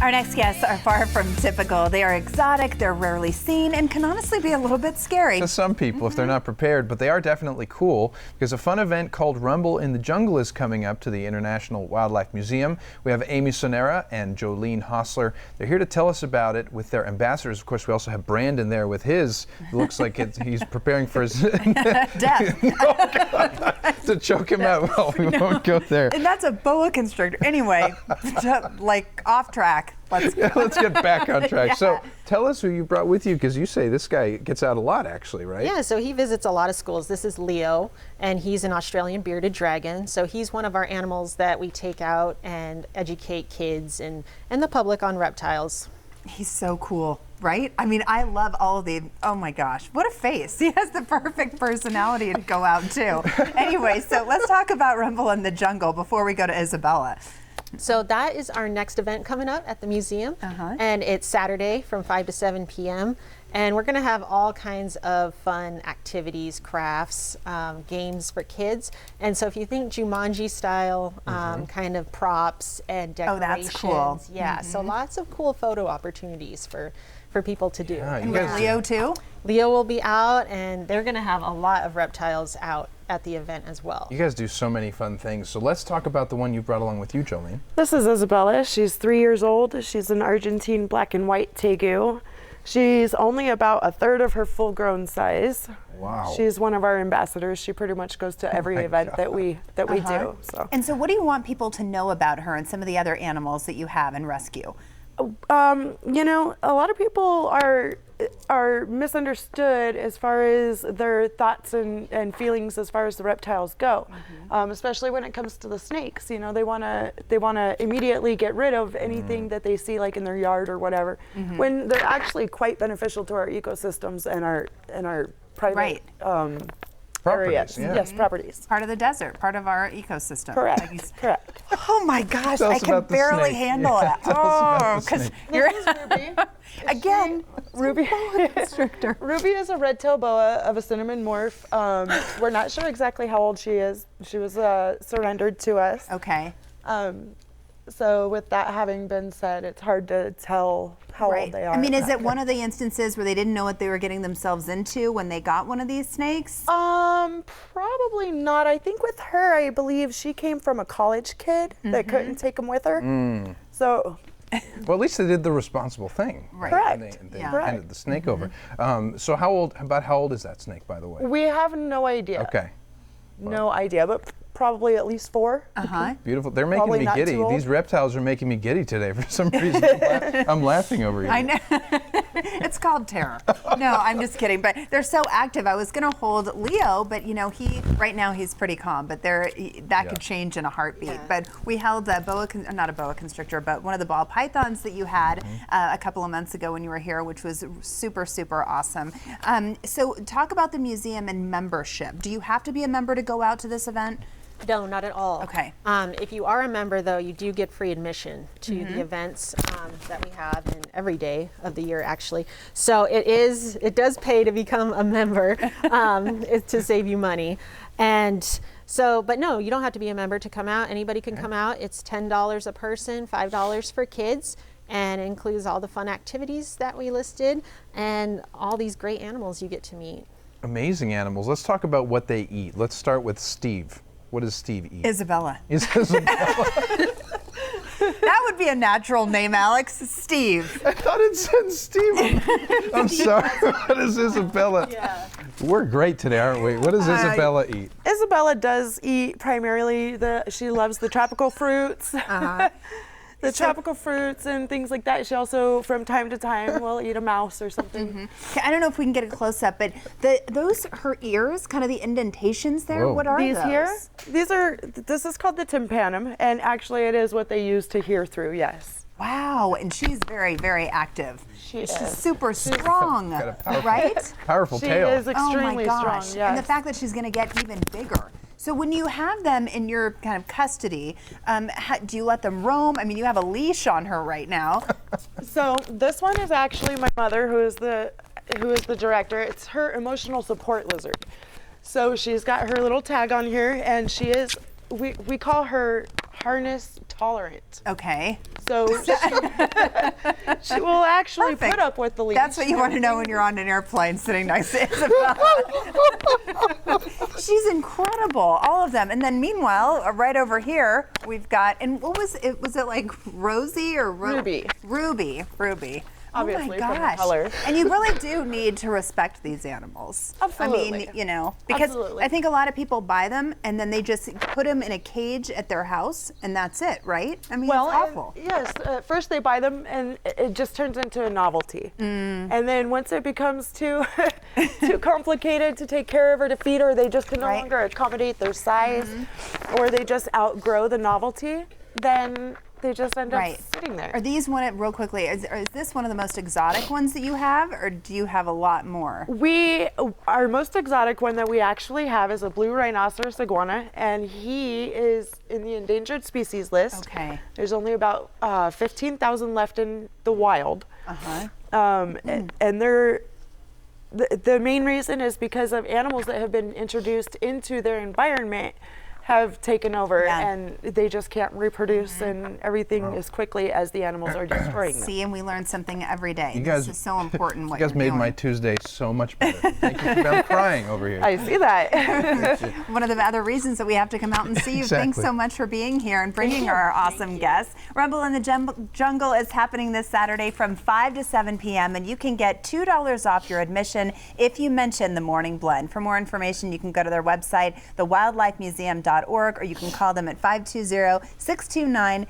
Our next guests are far from typical. They are exotic, they're rarely seen, and can honestly be a little bit scary. To some people, if they're not prepared, but they are definitely cool because a fun event called Rumble in the Jungle is coming up to the International Wildlife Museum. We have Amy Sonera and Jolene Hostler. They're here to tell us about it with their ambassadors. Of course, we also have Brandon there with his. It looks like he's preparing for his death. Oh, God. To choke him out. Well, we won't go there. And that's a boa constrictor. Anyway, like off track. Let's get back on track. Yeah. So tell us who you brought with you, because you say this guy gets out a lot, actually, right? Yeah, so he visits a lot of schools. This is Leo, and he's an Australian bearded dragon. So he's one of our animals that we take out and educate kids and the public on reptiles. He's so cool, right? I mean, I love all of the, oh my gosh, what a face. He has the perfect personality to go out too. Anyway, so let's talk about Rumble in the Jungle before we go to Isabella. So that is our next event coming up at the museum, and it's Saturday from 5 to 7 p.m. And we're going to have all kinds of fun activities, crafts, games for kids. And so if you think Jumanji style kind of props and decorations, that's cool. Yeah, so lots of cool photo opportunities for people to do. Yeah, And with Leo too? Leo will be out, and they're going to have a lot of reptiles out at the event as well. You guys do so many fun things. So let's talk about the one you brought along with you, Jolene. This is Isabella. She's 3 years old. She's an Argentine black and white tegu. She's only about a third of her full-grown size. Wow. She's one of our ambassadors. She pretty much goes to every event that we do. So. And so what do you want people to know about her and some of the other animals that you have in rescue? You know, a lot of people are misunderstood as far as their thoughts and feelings as far as the reptiles go, especially when it comes to the snakes. You know, they wanna immediately get rid of anything that they see like in their yard or whatever, when they're actually quite beneficial to our ecosystems and our private areas. Yeah. Yes, properties. Part of the desert, part of our ecosystem. Correct. Correct. Oh my gosh, Tell I us can about the barely snake. handle Yeah, it. tell us about Oh, the because snake. you're Ruby. again. Ruby. Ruby is a red-tailed boa of a cinnamon morph. We're not sure exactly how old she is. She was surrendered to us. Okay. So with that having been said, it's hard to tell how old they are. I mean, is it one of the instances where they didn't know what they were getting themselves into when they got one of these snakes? Probably not. I think with her, I believe she came from a college kid that couldn't take them with her. So. Well, at least they did the responsible thing. Right. Correct. They handed the snake over. So how old is that snake, by the way? We have no idea. Okay. No idea, but probably at least 4. Beautiful. They're making Probably me not giddy. too old. These reptiles are making me giddy today for some reason. I'm laughing over you. I know. It's called terror. No, I'm just kidding. But they're so active. I was going to hold Leo, but you know, right now he's pretty calm. But that could change in a heartbeat. Yeah. But we held a not a boa constrictor, but one of the ball pythons that you had a couple of months ago when you were here, which was super, super awesome. So talk about the museum and membership. Do you have to be a member to go out to this event? No, not at all. Okay. If you are a member, though, you do get free admission to the events that we have, and every day of the year, actually. So it does pay to become a member to save you money. And so, but no, you don't have to be a member to come out. Anybody can come out. It's $10 a person, $5 for kids, and it includes all the fun activities that we listed and all these great animals you get to meet. Amazing animals. Let's talk about what they eat. Let's start with Steve. What does Steve eat? Isabella. Isabella. That would be a natural name, Alex. Steve. I thought it said Steve. I'm sorry. What is Isabella? Yeah. We're great today, aren't we? What does Isabella eat? Isabella does eat primarily she loves the tropical fruits. The tropical fruits and things like that. She also, from time to time, will eat a mouse or something. Okay, I don't know if we can get a close up, but her ears, kind of the indentations there. Whoa. What are These those? here, this is called the tympanum, and actually it is what they use to hear through, yes. Wow, and she's very, very active. She's super strong, Got a powerful, right? powerful She tail. is Oh extremely my gosh! strong, yes. And the fact that she's going to get even bigger. So when you have them in your kind of custody, do you let them roam? I mean, you have a leash on her right now. So this one is actually my mother, who is the director. It's her emotional support lizard. So she's got her little tag on here, and she is, we call her harness tolerant. Okay. So she will actually Perfect. put up with the leash. That's what you want to know when you're on an airplane sitting next to Isabella. She's incredible, all of them. And then meanwhile, right over here, we've got, and what was it? Was it like Rosie or Ruby. Ruby. Obviously, oh my from the gosh. color. And you really do need to respect these animals. Absolutely. I mean, because Absolutely. I think a lot of people buy them and then they just put them in a cage at their house and that's it, right? I mean, it's awful. Yes, first they buy them and it just turns into a novelty. And then once it becomes too complicated to take care of or to feed, or they just can no Right. longer accommodate their size, or they just outgrow the novelty, then they just end Right. up sitting there. Are these real quickly, is this one of the most exotic ones that you have, or do you have a lot more? Our most exotic one that we actually have is a blue rhinoceros iguana, and he is in the endangered species list. Okay. There's only about 15,000 left in the wild. Uh-huh. And they're the main reason is because of animals that have been introduced into their environment have taken over, Yeah. and they just can't reproduce and everything as quickly as the animals are destroying them. See, and we learn something every day. You guys- This is so important what You guys you're made doing. my Tuesday so much better. Thank you. I'm crying over here. I see that. One of the other reasons that we have to come out and see you. Thanks Exactly. so much for being here and bringing our awesome guests. Rumble in the Jungle is happening this Saturday from 5 to 7 p.m. and you can get $2 off your admission if you mention the Morning Blend. For more information, you can go to their website, thewildlifemuseum.org, or you can call them at 520-629-0100.